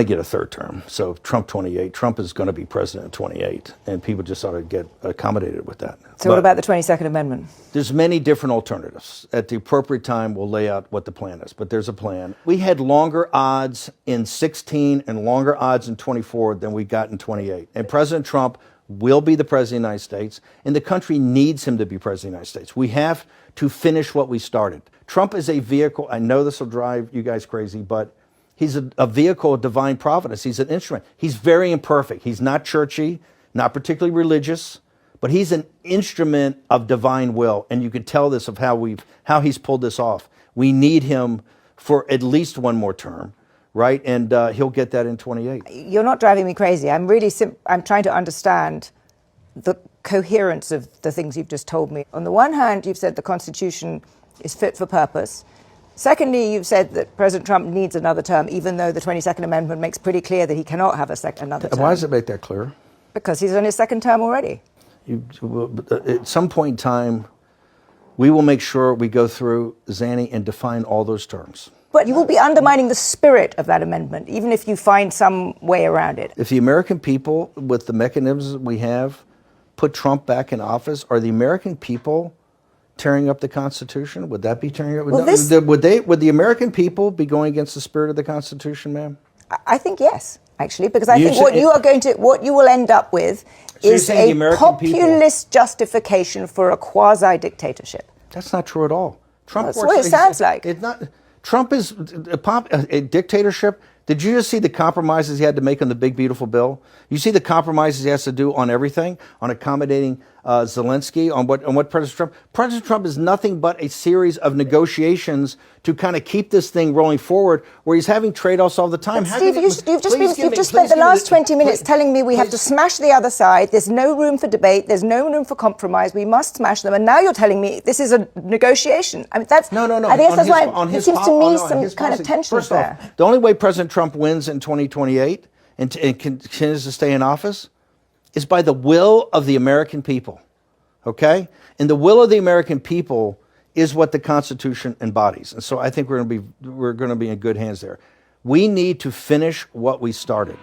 I get a third term. So Trump 28, Trump is going to be president in 28, and people just ought to get accommodated with that. So what about the 22nd Amendment? There's many different alternatives. At the appropriate time, we'll lay out what the plan is, but there's a plan. We had longer odds in 16 and longer odds in 24 than we got in 28. And President Trump will be the president of the United States, and the country needs him to be president of the United States. We have to finish what we started. Trump is a vehicle. I know this will drive you guys crazy, but he's a vehicle of divine providence. He's an instrument. He's very imperfect. He's not churchy, not particularly religious, but he's an instrument of divine will. And you can tell this of how he's pulled this off. We need him for at least one more term, right? And he'll get that in 28. You're not driving me crazy. I'm trying to understand the coherence of the things you've just told me. On the one hand, you've said the Constitution is fit for purpose. Secondly, you've said that President Trump needs another term, even though the 22nd Amendment makes pretty clear that he cannot have another term. Why does it make that clear? Because he's on his second term already. At some point in time, we will make sure we go through Zanny and define all those terms. But you will be undermining the spirit of that amendment, even if you find some way around it. If the American people, with the mechanisms we have, put Trump back in office, are the American people tearing up the Constitution? Would that be tearing up? Well, would the American people be going against the spirit of the Constitution, ma'am? I think yes, actually, because I think what you will end up with is a populist justification for a quasi-dictatorship. That's not true at all. Trump That's what it sounds like. It's not. Trump is a dictatorship. Did you just see the compromises he had to make on the big, beautiful bill? You see the compromises he has to do on everything, on accommodating Zelensky, on what President Trump. President Trump is nothing but a series of negotiations to kind of keep this thing rolling forward, where he's having trade-offs all the time. Steve, you've just spent the last 20 minutes telling me we have to smash the other side. There's no room for debate. There's no room for compromise. We must smash them. And now you're telling me this is a negotiation. I mean, that's no. I guess that's why it seems to me some kind of tension there. The only way President Trump wins in 2028 and continues to stay in office is by the will of the American people, okay? And the will of the American people is what the Constitution embodies. And so I think we're going to be in good hands there. We need to finish what we started.